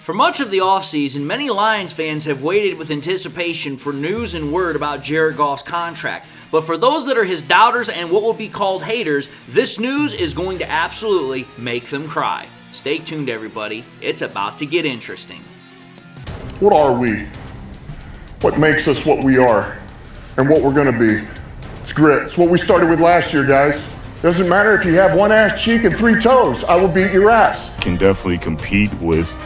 For much of the offseason, many Lions fans have waited with anticipation for news and word about Jared Goff's contract. But for those that are his doubters and what will be called haters, this news is going to absolutely make them cry. Stay tuned, everybody. It's about to get interesting. What are we? What makes us what we are and what we're going to be? It's grit. It's what we started with last year, guys. Doesn't matter if you have one ass cheek and three toes. I will beat your ass. Can definitely compete with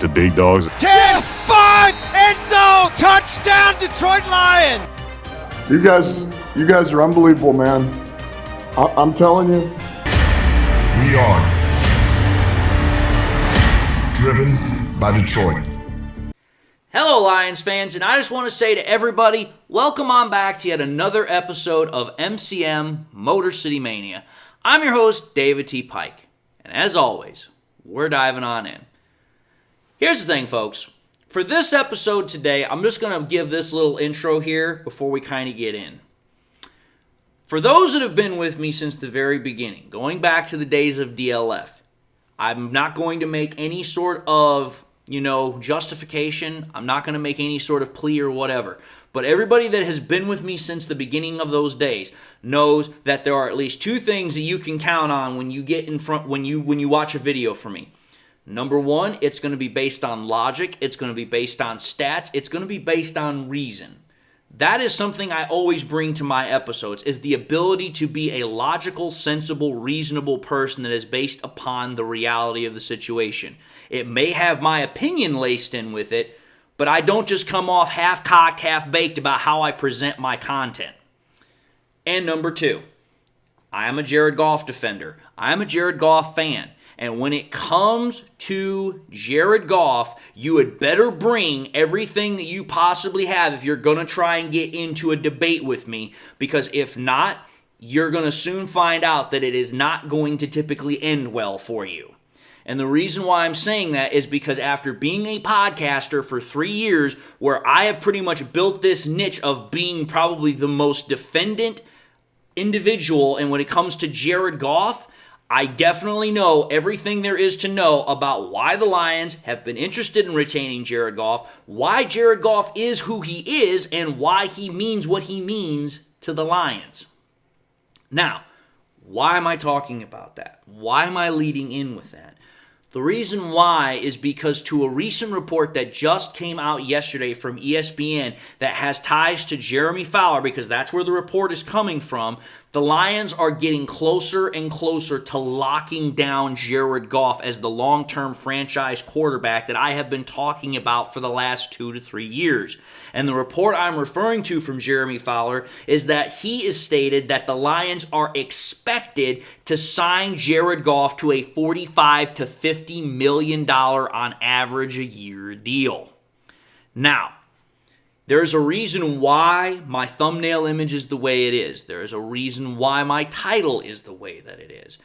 the big dogs. 10-5 end zone touchdown Detroit Lions. You guys are unbelievable, man. I'm telling you. We are driven by Detroit. Hello, Lions fans, and I just want to say to everybody, welcome on back to yet another episode of MCM Motor City Mania. I'm your host, David T. Pike, and as always, we're diving on in. Here's the thing, folks. For this episode today, I'm just going to give this little intro here before we kind of get in. For those that have been with me since the very beginning, going back to the days of DLF, I'm not going to make any sort of justification. I'm not going to make any sort of plea or whatever. But everybody that has been with me since the beginning of those days knows that there are at least two things that you can count on when you get in front, when you watch a video from me. Number one, it's going to be based on logic. It's going to be based on stats. It's going to be based on reason. That is something I always bring to my episodes, is the ability to be a logical, sensible, reasonable person that is based upon the reality of the situation. It may have my opinion laced in with it, but I don't just come off half-cocked, half-baked about how I present my content. And number two, I am a Jared Goff defender. I am a Jared Goff fan. And when it comes to Jared Goff, you had better bring everything that you possibly have if you're going to try and get into a debate with me. Because if not, you're going to soon find out that it is not going to typically end well for you. And the reason why I'm saying that is because after being a podcaster for 3 years, where I have pretty much built this niche of being probably the most defendant individual, and when it comes to Jared Goff, I definitely know everything there is to know about why the Lions have been interested in retaining Jared Goff, why Jared Goff is who he is, and why he means what he means to the Lions. Now, why am I talking about that? Why am I leading in with that? The reason why is because to a recent report that just came out yesterday from ESPN that has ties to Jeremy Fowler, because that's where the report is coming from, the Lions are getting closer and closer to locking down Jared Goff as the long-term franchise quarterback that I have been talking about for the last 2 to 3 years. And the report I'm referring to from Jeremy Fowler is that he is stated that the Lions are expected to sign Jared Goff to a $45 to $50 million on average a year deal. Now, there's a reason why my thumbnail image is the way it is. There's a reason why my title is the way that it is.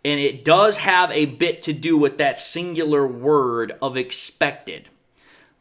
And it does have a bit to do with that singular word of expected.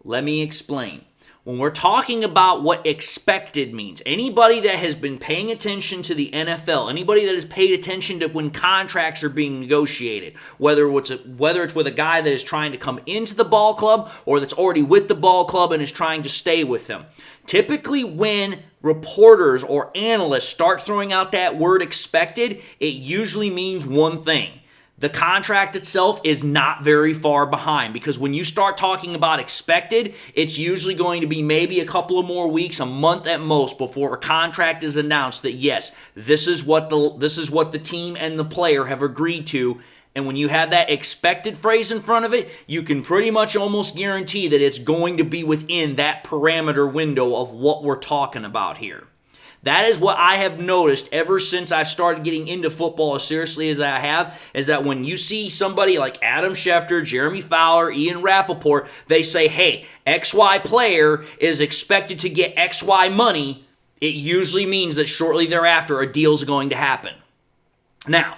Let me explain. When we're talking about what expected means, anybody that has been paying attention to the NFL, anybody that has paid attention to when contracts are being negotiated, whether it's with a guy that is trying to come into the ball club or that's already with the ball club and is trying to stay with them. Typically when reporters or analysts start throwing out that word expected, it usually means one thing. The contract itself is not very far behind, because when you start talking about expected, it's usually going to be maybe a couple of more weeks, a month at most, before a contract is announced that yes, this is what the team and the player have agreed to. And when you have that expected phrase in front of it, you can pretty much almost guarantee that it's going to be within that parameter window of what we're talking about here. That is what I have noticed ever since I've started getting into football as seriously as I have, is that when you see somebody like Adam Schefter, Jeremy Fowler, Ian Rappaport, they say, hey, XY player is expected to get XY money, it usually means that shortly thereafter a deal is going to happen. Now,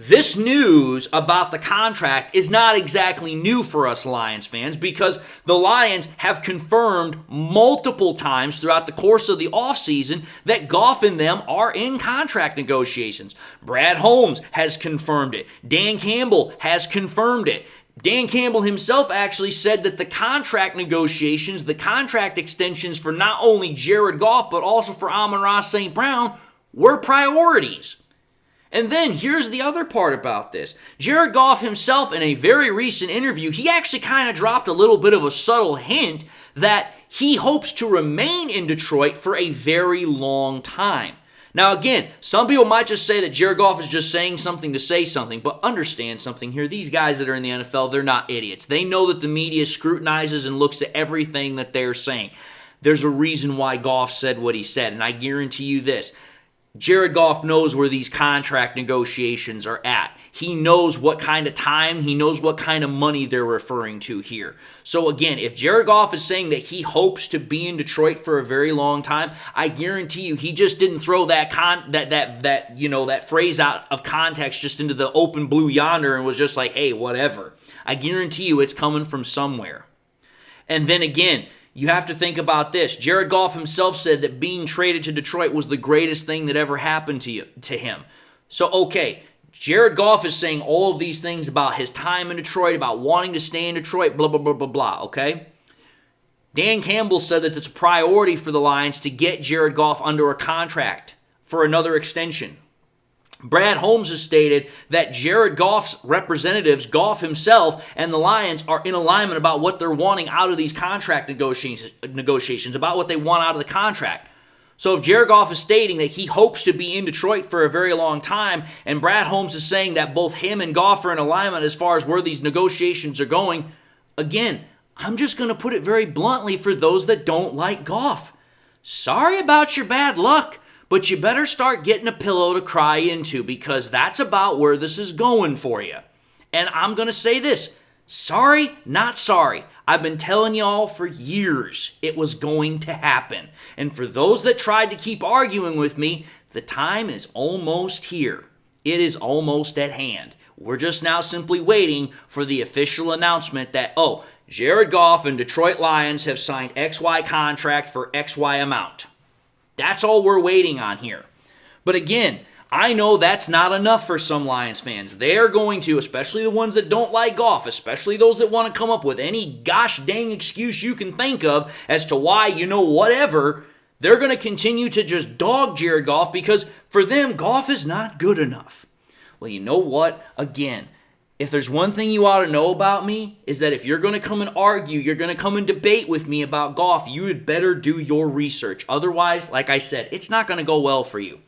this news about the contract is not exactly new for us Lions fans, because the Lions have confirmed multiple times throughout the course of the offseason that Goff and them are in contract negotiations. Brad Holmes has confirmed it. Dan Campbell has confirmed it. Dan Campbell himself actually said that the contract negotiations, the contract extensions for not only Jared Goff, but also for Amon-Ra St. Brown were priorities. And then here's the other part about this. Jared Goff himself, in a very recent interview, he actually kind of dropped a little bit of a subtle hint that he hopes to remain in Detroit for a very long time. Now again, some people might just say that Jared Goff is just saying something to say something, but understand something here. These guys that are in the NFL, they're not idiots. They know that the media scrutinizes and looks at everything that they're saying. There's a reason why Goff said what he said, and I guarantee you this. Jared Goff knows where these contract negotiations are at. He knows what kind of time, he knows what kind of money they're referring to here. So again, if Jared Goff is saying that he hopes to be in Detroit for a very long time, I guarantee you he just didn't throw that phrase out of context just into the open blue yonder and was just like, hey, whatever. I guarantee you it's coming from somewhere. And then again, you have to think about this. Jared Goff himself said that being traded to Detroit was the greatest thing that ever happened to him. So, okay, Jared Goff is saying all of these things about his time in Detroit, about wanting to stay in Detroit, blah, blah, blah, blah, blah, okay? Dan Campbell said that it's a priority for the Lions to get Jared Goff under a contract for another extension. Brad Holmes has stated that Jared Goff's representatives, Goff himself, and the Lions are in alignment about what they're wanting out of these contract negotiations, about what they want out of the contract. So if Jared Goff is stating that he hopes to be in Detroit for a very long time, and Brad Holmes is saying that both him and Goff are in alignment as far as where these negotiations are going, again, I'm just going to put it very bluntly for those that don't like Goff. Sorry about your bad luck. But you better start getting a pillow to cry into, because that's about where this is going for you. And I'm going to say this. Sorry, not sorry. I've been telling y'all for years it was going to happen. And for those that tried to keep arguing with me, the time is almost here. It is almost at hand. We're just now simply waiting for the official announcement that, Jared Goff and Detroit Lions have signed XY contract for XY amount. That's all we're waiting on here. But again, I know that's not enough for some Lions fans. They're going to, especially the ones that don't like Goff, especially those that want to come up with any gosh dang excuse you can think of as to why, whatever, they're going to continue to just dog Jared Goff because for them, Goff is not good enough. Well, you know what? Again, if there's one thing you ought to know about me, is that if you're going to come and argue, you're going to come and debate with me about Goff, you had better do your research. Otherwise, like I said, it's not going to go well for you.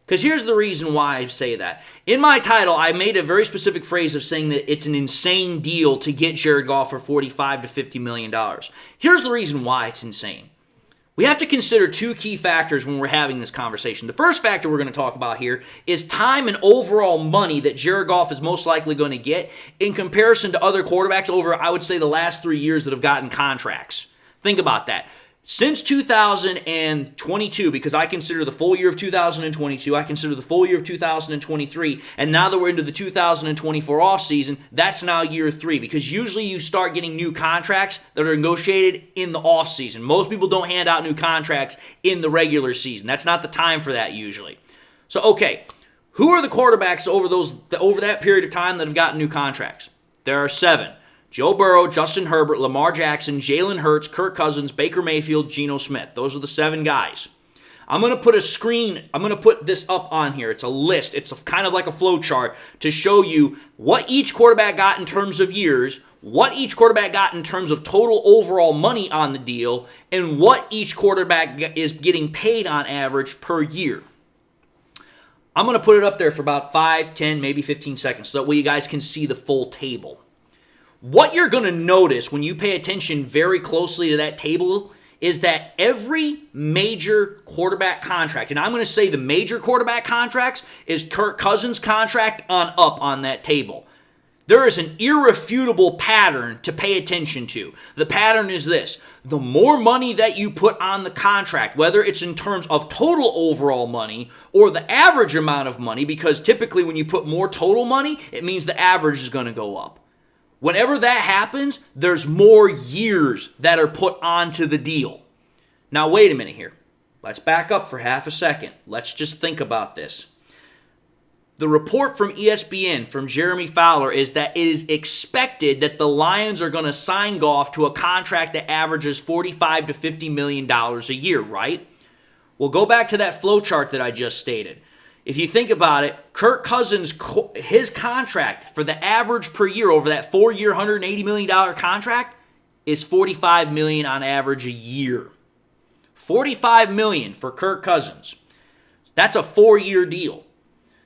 Because here's the reason why I say that. In my title, I made a very specific phrase of saying that it's an insane deal to get Jared Goff for $45 to $50 million. Here's the reason why it's insane. We have to consider two key factors when we're having this conversation. The first factor we're going to talk about here is time and overall money that Jared Goff is most likely going to get in comparison to other quarterbacks over, I would say, the last 3 years that have gotten contracts. Think about that. Since 2022, because I consider the full year of 2022, I consider the full year of 2023, and now that we're into the 2024 offseason, that's now year 3, because usually you start getting new contracts that are negotiated in the offseason. Most people don't hand out new contracts in the regular season. That's not the time for that usually. So, okay, who are the quarterbacks over that period of time that have gotten new contracts? There are 7. Joe Burrow, Justin Herbert, Lamar Jackson, Jalen Hurts, Kirk Cousins, Baker Mayfield, Geno Smith. Those are the 7 guys. I'm going to put this up on here. It's a list. It's kind of like a flow chart to show you what each quarterback got in terms of years, what each quarterback got in terms of total overall money on the deal, and what each quarterback is getting paid on average per year. I'm going to put it up there for about 5, 10, maybe 15 seconds so that way you guys can see the full table. What you're going to notice when you pay attention very closely to that table is that every major quarterback contract, and I'm going to say the major quarterback contracts is Kirk Cousins' contract on up on that table. There is an irrefutable pattern to pay attention to. The pattern is this. The more money that you put on the contract, whether it's in terms of total overall money or the average amount of money, because typically when you put more total money, it means the average is going to go up. Whenever that happens, there's more years that are put onto the deal. Now, wait a minute here. Let's back up for half a second. Let's just think about this. The report from ESPN, from Jeremy Fowler, is that it is expected that the Lions are going to sign Goff to a contract that averages $45 to $50 million a year, right? Well, go back to that flow chart that I just stated. If you think about it, Kirk Cousins, his contract for the average per year over that 4-year, $180 million contract is $45 million on average a year. $45 million for Kirk Cousins. That's a 4-year deal.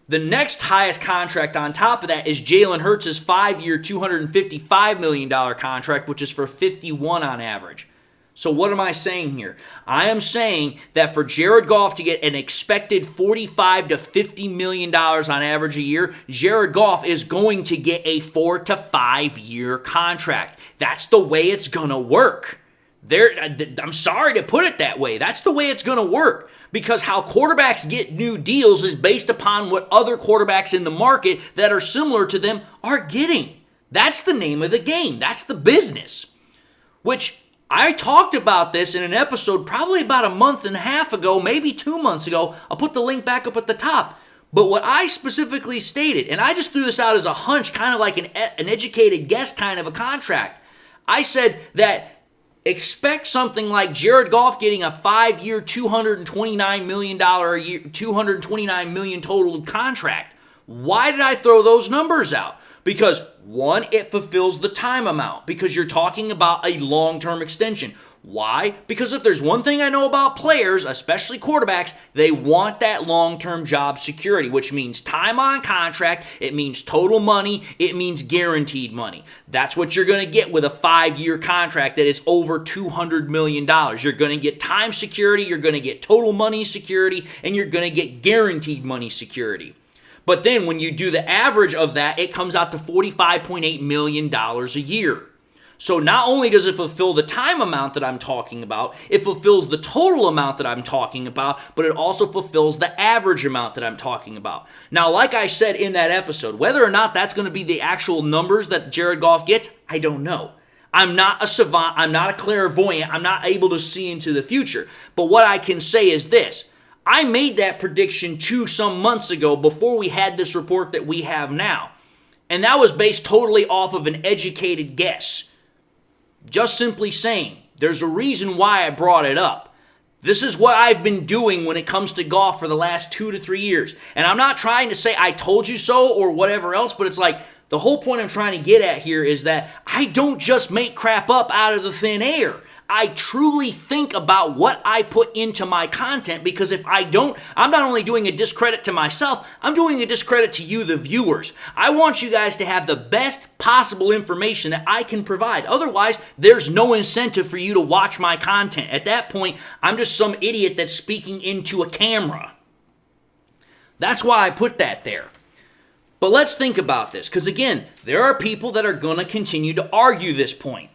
The next highest contract on top of that is Jalen Hurts' 5-year, $255 million contract, which is for $51 on average. So what am I saying here? I am saying that for Jared Goff to get an expected $45 to $50 million on average a year, Jared Goff is going to get a 4 to 5 year contract. That's the way it's going to work. I'm sorry to put it that way. That's the way it's going to work. Because how quarterbacks get new deals is based upon what other quarterbacks in the market that are similar to them are getting. That's the name of the game. That's the business. Which I talked about this in an episode probably about a month and a half ago, maybe 2 months ago. I'll put the link back up at the top. But what I specifically stated, and I just threw this out as a hunch, kind of like an educated guess kind of a contract. I said that expect something like Jared Goff getting a 5-year, $229 million a year, $229 million total contract. Why did I throw those numbers out? Because, one, it fulfills the time amount because you're talking about a long-term extension. Why? Because if there's one thing I know about players, especially quarterbacks, they want that long-term job security, which means time on contract, it means total money, it means guaranteed money. That's what you're going to get with a 5-year contract that is over $200 million. You're going to get time security, you're going to get total money security, and you're going to get guaranteed money security. But then when you do the average of that, it comes out to $45.8 million a year. So not only does it fulfill the time amount that I'm talking about, it fulfills the total amount that I'm talking about, but it also fulfills the average amount that I'm talking about. Now, like I said in that episode, whether or not that's going to be the actual numbers that Jared Goff gets, I don't know. I'm not a savant, I'm not a clairvoyant, I'm not able to see into the future. But what I can say is this. I made that prediction some months ago before we had this report that we have now. And that was based totally off of an educated guess. Just simply saying, there's a reason why I brought it up. This is what I've been doing when it comes to golf for the last 2 to 3 years. And I'm not trying to say I told you so or whatever else, but it's like the whole point I'm trying to get at here is that I don't just make crap up out of the thin air. I truly think about what I put into my content because if I don't, I'm not only doing a discredit to myself, I'm doing a discredit to you, the viewers. I want you guys to have the best possible information that I can provide. Otherwise, there's no incentive for you to watch my content. At that point, I'm just some idiot that's speaking into a camera. That's why I put that there. But let's think about this because again, there are people that are going to continue to argue this point.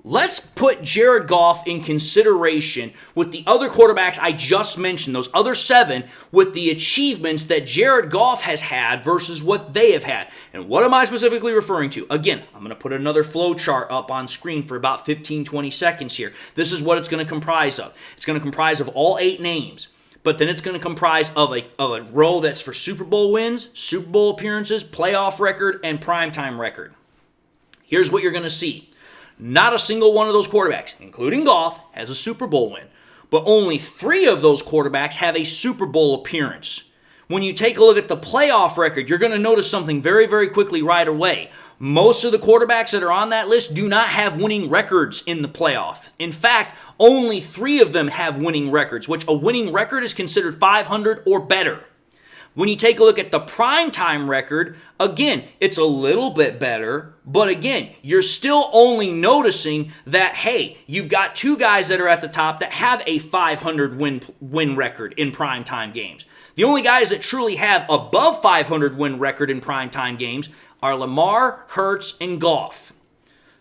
Let's put Jared Goff in consideration with the other quarterbacks I just mentioned, those other 7, with the achievements that Jared Goff has had versus what they have had. And what am I specifically referring to? Again, I'm going to put another flow chart up on screen for about 15-20 seconds here. This is what it's going to comprise of. It's going to comprise of all 8 names. But then it's going to comprise of a row that's for Super Bowl wins, Super Bowl appearances, playoff record, and primetime record. Here's what you're going to see. Not a single one of those quarterbacks, including Goff, has a Super Bowl win. But only 3 of those quarterbacks have a Super Bowl appearance. When you take a look at the playoff record, you're going to notice something very, very quickly right away. Most of the quarterbacks that are on that list do not have winning records in the playoff. In fact, only 3 of them have winning records, which a winning record is considered 500 or better. When you take a look at the primetime record, again, it's a little bit better, but again, you're still only noticing that, hey, you've got 2 guys that are at the top that have a 500 win record in primetime games. The only guys that truly have above 500 win record in primetime games are Lamar, Hurts, and Goff.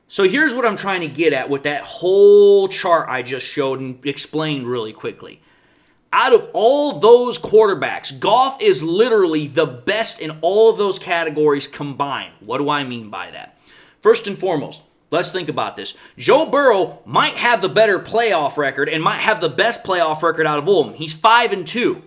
So here's what I'm trying to get at with that whole chart I just showed and explained really quickly. Out of all those quarterbacks, Goff is literally the best in all of those categories combined. What do I mean by that? First and foremost, let's think about this. Joe Burrow might have the better playoff record and might have the best playoff record out of all of them. He's 5-2.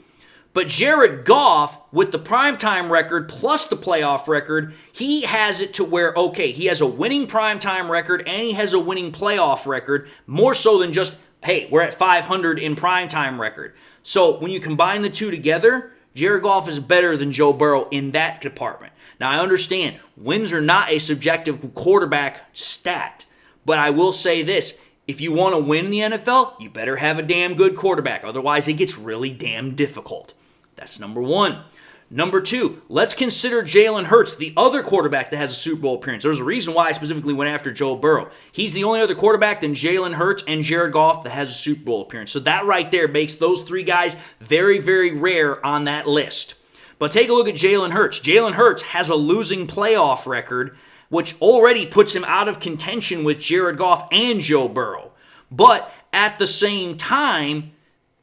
But Jared Goff, with the primetime record plus the playoff record, he has it to where, okay, he has a winning primetime record and he has a winning playoff record, more so than just, hey, we're at 500 in primetime record. So when you combine the two together, Jared Goff is better than Joe Burrow in that department. Now, I understand wins are not a subjective quarterback stat, but I will say this. If you want to win in the NFL, you better have a damn good quarterback. Otherwise, it gets really damn difficult. That's number one. Number two, let's consider Jalen Hurts, the other quarterback that has a Super Bowl appearance. There's a reason why I specifically went after Joe Burrow. He's the only other quarterback than Jalen Hurts and Jared Goff that has a Super Bowl appearance. So that right there makes those three guys very, very rare on that list. But take a look at Jalen Hurts. Jalen Hurts has a losing playoff record, which already puts him out of contention with Jared Goff and Joe Burrow. But at the same time,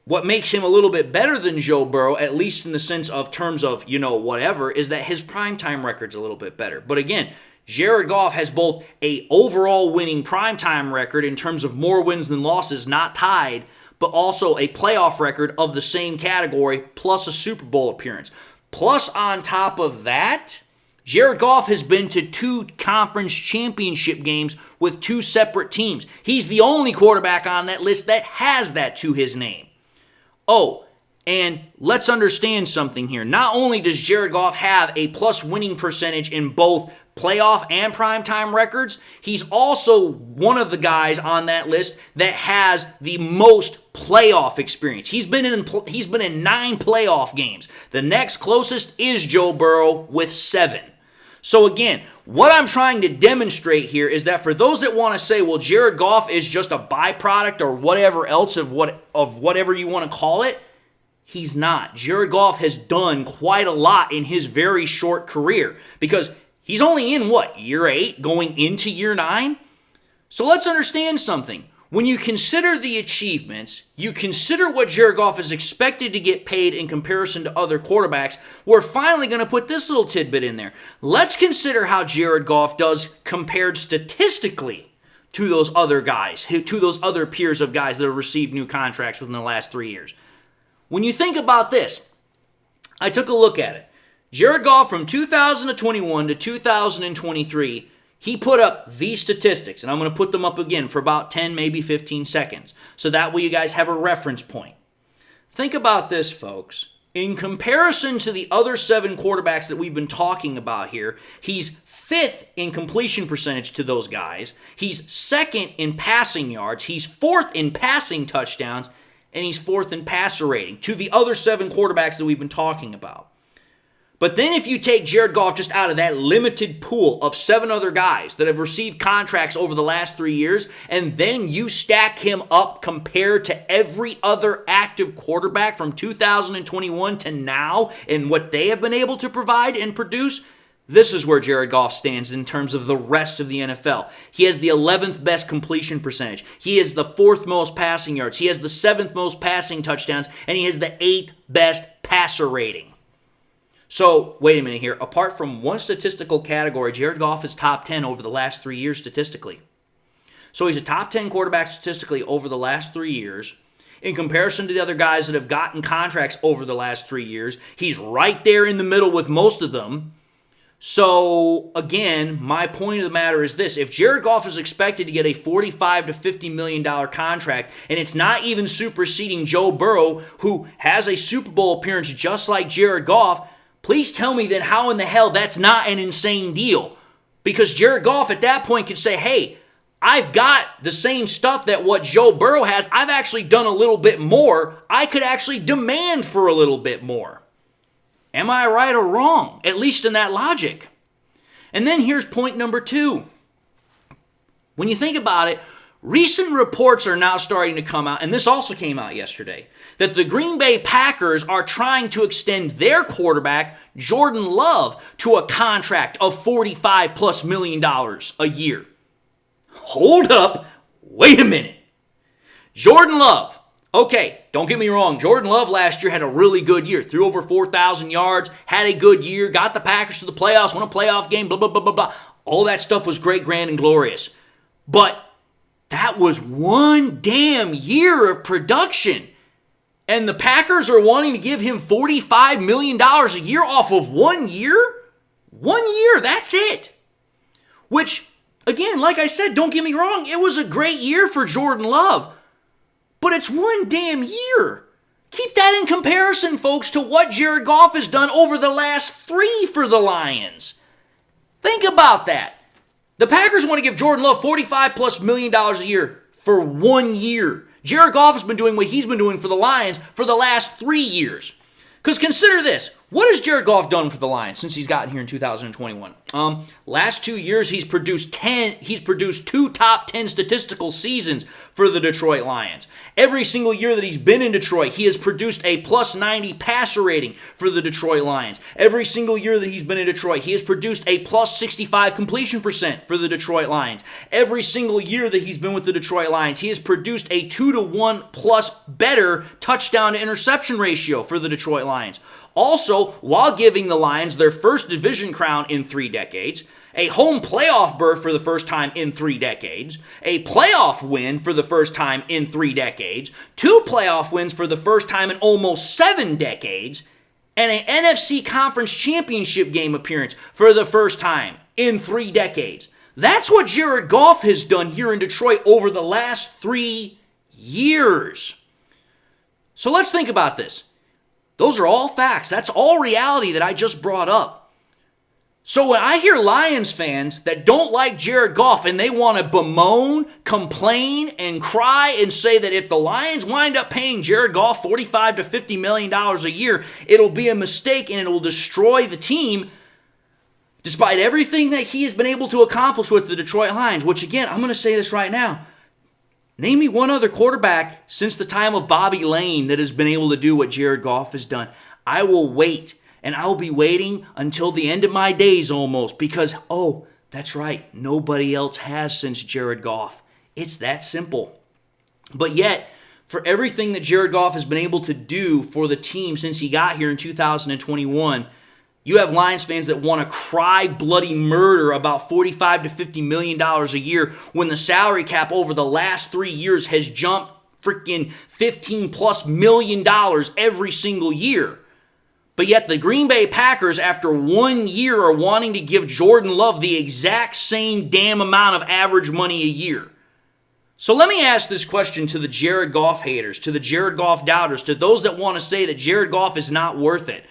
what makes him a little bit better than Joe Burrow, at least in the sense of terms of, whatever, is that his primetime record's a little bit better. But again, Jared Goff has both a overall winning primetime record in terms of more wins than losses, not tied, but also a playoff record of the same category, plus a Super Bowl appearance. Plus, on top of that, Jared Goff has been to 2 conference championship games with 2 separate teams. He's the only quarterback on that list that has that to his name. Oh, and let's understand something here. Not only does Jared Goff have a plus winning percentage in both playoff and primetime records, he's also one of the guys on that list that has the most playoff experience. He's been in 9 playoff games. The next closest is Joe Burrow with 7. So again, what I'm trying to demonstrate here is that for those that want to say, well, Jared Goff is just a byproduct or whatever else of whatever you want to call it, he's not. Jared Goff has done quite a lot in his very short career because he's only in, year 8 going into year 9? So let's understand something. When you consider the achievements, you consider what Jared Goff is expected to get paid in comparison to other quarterbacks, we're finally going to put this little tidbit in there. Let's consider how Jared Goff does compared statistically to those other guys, to those other peers of guys that have received new contracts within the last 3 years. When you think about this, I took a look at it. Jared Goff from 2021 to 2023, he put up these statistics, and I'm going to put them up again for about 10, maybe 15 seconds, so that way you guys have a reference point. Think about this, folks. In comparison to the other 7 quarterbacks that we've been talking about here, he's 5th in completion percentage to those guys. He's 2nd in passing yards. He's 4th in passing touchdowns, and he's 4th in passer rating to the other 7 quarterbacks that we've been talking about. But then if you take Jared Goff just out of that limited pool of 7 other guys that have received contracts over the last 3 years, and then you stack him up compared to every other active quarterback from 2021 to now and what they have been able to provide and produce, this is where Jared Goff stands in terms of the rest of the NFL. He has the 11th best completion percentage. He has the 4th most passing yards. He has the 7th most passing touchdowns, and he has the 8th best passer rating. So, wait a minute here. Apart from one statistical category, Jared Goff is top 10 over the last 3 years statistically. So he's a top 10 quarterback statistically over the last 3 years. In comparison to the other guys that have gotten contracts over the last 3 years, he's right there in the middle with most of them. So, again, my point of the matter is this. If Jared Goff is expected to get a $45 to $50 million contract, and it's not even superseding Joe Burrow, who has a Super Bowl appearance just like Jared Goff, please tell me then how in the hell that's not an insane deal. Because Jared Goff at that point could say, hey, I've got the same stuff that what Joe Burrow has. I've actually done a little bit more. I could actually demand for a little bit more. Am I right or wrong? At least in that logic. And then here's point number 2. When you think about it, recent reports are now starting to come out, and this also came out yesterday, that the Green Bay Packers are trying to extend their quarterback, Jordan Love, to a contract of $45+ million a year. Hold up. Wait a minute. Jordan Love. Okay, don't get me wrong. Jordan Love last year had a really good year. Threw over 4,000 yards, had a good year, got the Packers to the playoffs, won a playoff game, blah, blah, blah, blah, blah. All that stuff was great, grand, and glorious. But that was one damn year of production. And the Packers are wanting to give him $45 million a year off of 1 year? 1 year, that's it. Which, again, like I said, don't get me wrong, it was a great year for Jordan Love. But it's 1 damn year. Keep that in comparison, folks, to what Jared Goff has done over the last 3 for the Lions. Think about that. The Packers want to give Jordan Love $45+ million a year for 1 year. Jared Goff has been doing what he's been doing for the Lions for the last 3 years. Because consider this. What has Jared Goff done for the Lions since he's gotten here in 2021? Last 2 years, he's produced 2 top 10 statistical seasons for the Detroit Lions. Every single year that he's been in Detroit, he has produced a +90 passer rating for the Detroit Lions. Every single year that he's been in Detroit, he has produced a +65 completion percent for the Detroit Lions. Every single year that he's been with the Detroit Lions, he has produced a 2-to-1 plus better touchdown to interception ratio for the Detroit Lions. Also, while giving the Lions their first division crown in 3 decades, a home playoff berth for the first time in 3 decades, a playoff win for the first time in 3 decades, 2 playoff wins for the first time in almost 7 decades, and an NFC Conference Championship game appearance for the first time in 3 decades. That's what Jared Goff has done here in Detroit over the last 3 years. So let's think about this. Those are all facts. That's all reality that I just brought up. So when I hear Lions fans that don't like Jared Goff and they want to bemoan, complain, and cry and say that if the Lions wind up paying Jared Goff $45 to $50 million a year, it'll be a mistake and it'll destroy the team, despite everything that he has been able to accomplish with the Detroit Lions, which again, I'm going to say this right now. Name me one other quarterback since the time of Bobby Lane that has been able to do what Jared Goff has done. I will wait, and I will be waiting until the end of my days almost because, oh, that's right, nobody else has since Jared Goff. It's that simple. But yet, for everything that Jared Goff has been able to do for the team since he got here in 2021, you have Lions fans that want to cry bloody murder about $45 to $50 million a year when the salary cap over the last 3 years has jumped freaking $15+ million every single year. But yet the Green Bay Packers, after 1 year, are wanting to give Jordan Love the exact same damn amount of average money a year. So let me ask this question to the Jared Goff haters, to the Jared Goff doubters, to those that want to say that Jared Goff is not worth it.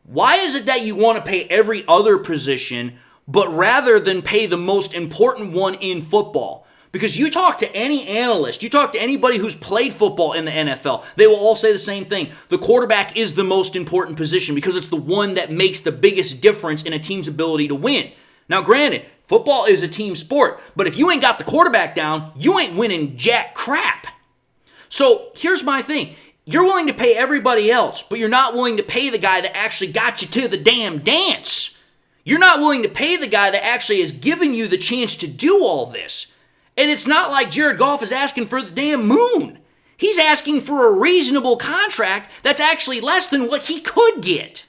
Why is it that you want to pay every other position, but rather than pay the most important one in football? Because you talk to any analyst, you talk to anybody who's played football in the NFL, they will all say the same thing. The quarterback is the most important position because it's the one that makes the biggest difference in a team's ability to win. Now, granted, football is a team sport, but if you ain't got the quarterback down, you ain't winning jack crap. So here's my thing. You're willing to pay everybody else, but you're not willing to pay the guy that actually got you to the damn dance. You're not willing to pay the guy that actually has given you the chance to do all this. And it's not like Jared Goff is asking for the damn moon. He's asking for a reasonable contract that's actually less than what he could get.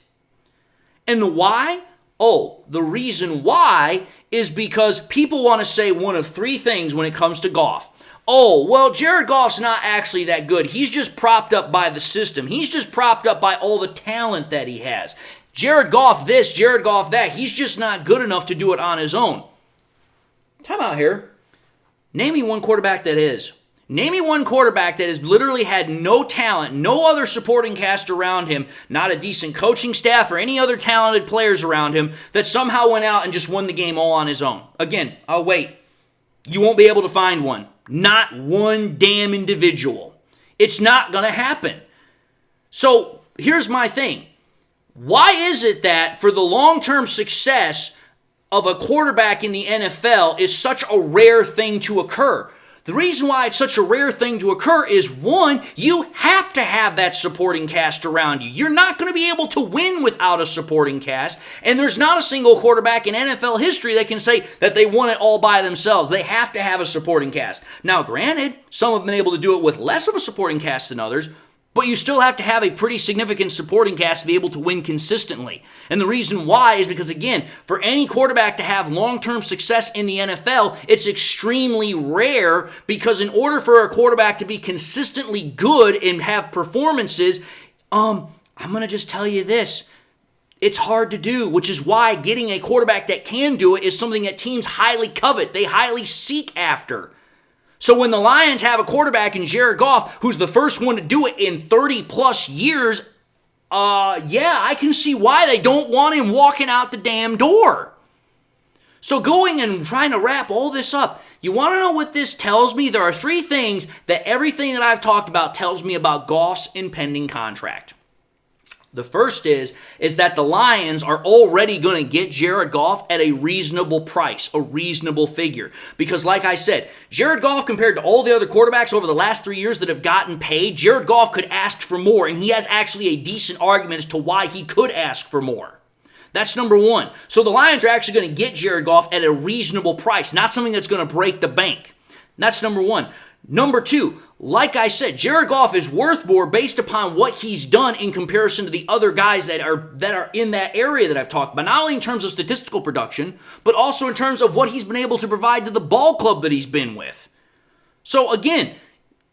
And why? Oh, the reason why is because people want to say one of 3 things when it comes to Goff. Oh, well, Jared Goff's not actually that good. He's just propped up by the system. He's just propped up by all the talent that he has. Jared Goff this, Jared Goff that. He's just not good enough to do it on his own. Time out here. Name me one quarterback that is. Name me one quarterback that has literally had no talent, no other supporting cast around him, not a decent coaching staff or any other talented players around him, that somehow went out and just won the game all on his own. Again, I'll wait. You won't be able to find one. Not one damn individual. It's not going to happen. So here's my thing. Why is it that for the long-term success of a quarterback in the NFL is such a rare thing to occur? The reason why it's such a rare thing to occur is, one, you have to have that supporting cast around you. You're not going to be able to win without a supporting cast, and there's not a single quarterback in NFL history that can say that they won it all by themselves. They have to have a supporting cast. Now, granted, some have been able to do it with less of a supporting cast than others, But you still have to have a pretty significant supporting cast to be able to win consistently. And the reason why is because, again, for any quarterback to have long-term success in the NFL, it's extremely rare because in order for a quarterback to be consistently good and have performances, I'm going to just tell you this. It's hard to do, which is why getting a quarterback that can do it is something that teams highly covet. They highly seek after. So when the Lions have a quarterback in Jared Goff, who's the first one to do it in 30 plus years, I can see why they don't want him walking out the damn door. So going and trying to wrap all this up, you want to know what this tells me? There are three things that everything that I've talked about tells me about Goff's impending contract. The first is that the Lions are already going to get Jared Goff at a reasonable price, a reasonable figure. Because like I said, Jared Goff compared to all the other quarterbacks over the last 3 years that have gotten paid, Jared Goff could ask for more, and he has actually a decent argument as to why he could ask for more. That's number one. So the Lions are actually going to get Jared Goff at a reasonable price, not something that's going to break the bank. That's number one. Number two, like I said, Jared Goff is worth more based upon what he's done in comparison to the other guys that are in that area that I've talked about, not only in terms of statistical production, but also in terms of what he's been able to provide to the ball club that he's been with. So again,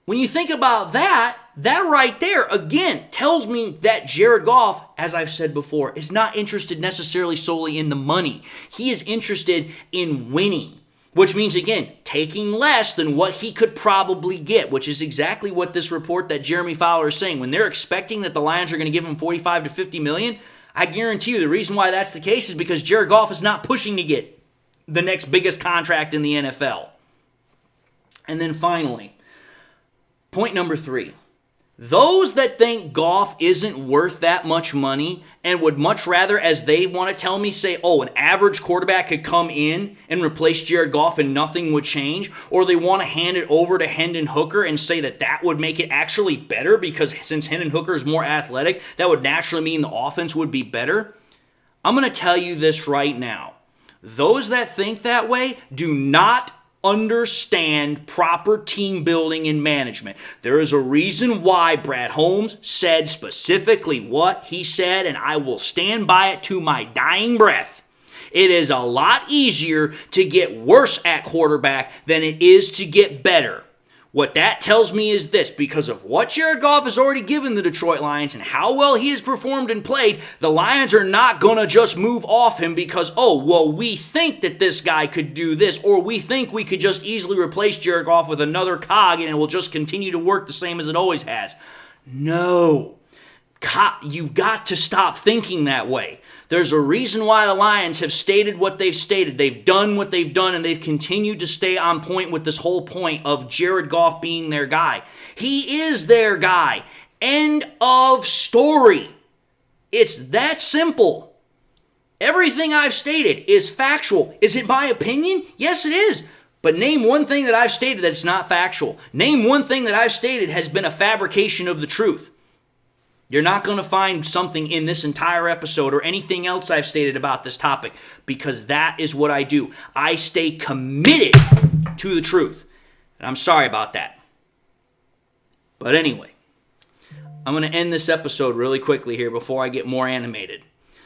when you think about that right there, again, tells me that Jared Goff, as I've said before, is not interested necessarily solely in the money. He is interested in winning. Which means, again, taking less than what he could probably get, which is exactly what this report that Jeremy Fowler is saying. When they're expecting that the Lions are going to give him $45 to $50 million, I guarantee you the reason why that's the case is because Jared Goff is not pushing to get the next biggest contract in the NFL. And then finally, point number three. Those that think Goff isn't worth that much money and would much rather, as they want to tell me, say, an average quarterback could come in and replace Jared Goff and nothing would change, or they want to hand it over to Hendon Hooker and say that would make it actually better because since Hendon Hooker is more athletic, that would naturally mean the offense would be better. I'm going to tell you this right now. Those that think that way do not understand proper team building and management. There is a reason why Brad Holmes said specifically what he said, and I will stand by it to my dying breath. It is a lot easier to get worse at quarterback than it is to get better. What that tells me is this: because of what Jared Goff has already given the Detroit Lions and how well he has performed and played, the Lions are not going to just move off him because, we think that this guy could do this, or we think we could just easily replace Jared Goff with another cog and it will just continue to work the same as it always has. No. You've got to stop thinking that way. There's a reason why the Lions have stated what they've stated. They've done what they've done, and they've continued to stay on point with this whole point of Jared Goff being their guy. He is their guy. End of story. It's that simple. Everything I've stated is factual. Is it my opinion? Yes, it is. But name one thing that I've stated that's not factual. Name one thing that I've stated has been a fabrication of the truth. You're not going to find something in this entire episode or anything else I've stated about this topic, because that is what I do. I stay committed to the truth. And I'm sorry about that. But anyway, I'm going to end this episode really quickly here before I get more animated.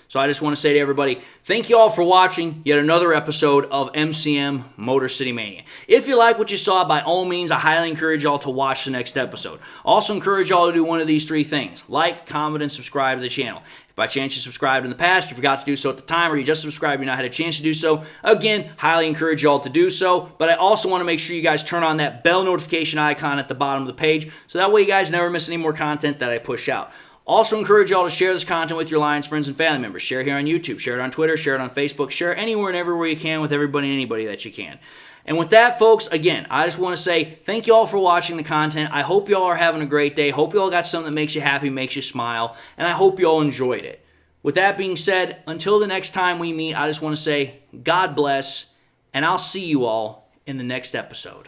So I just want to say to everybody, thank you all for watching yet another episode of MCM Motor City Mania. If you like what you saw, by all means, I highly encourage y'all to watch the next episode. Also encourage y'all to do one of these three things: like, comment, and subscribe to the channel. If by chance you subscribed in the past, you forgot to do so at the time, or you just subscribed and you not had a chance to do so, again, highly encourage y'all to do so. But I also want to make sure you guys turn on that bell notification icon at the bottom of the page, so that way you guys never miss any more content that I push out. Also encourage y'all to share this content with your Lions friends and family members. Share here on YouTube, share it on Twitter, share it on Facebook, share it anywhere and everywhere you can with everybody and anybody that you can. And with that, folks, again, I just want to say thank you all for watching the content. I hope y'all are having a great day. Hope y'all got something that makes you happy, makes you smile, and I hope y'all enjoyed it. With that being said, until the next time we meet, I just want to say God bless, and I'll see you all in the next episode.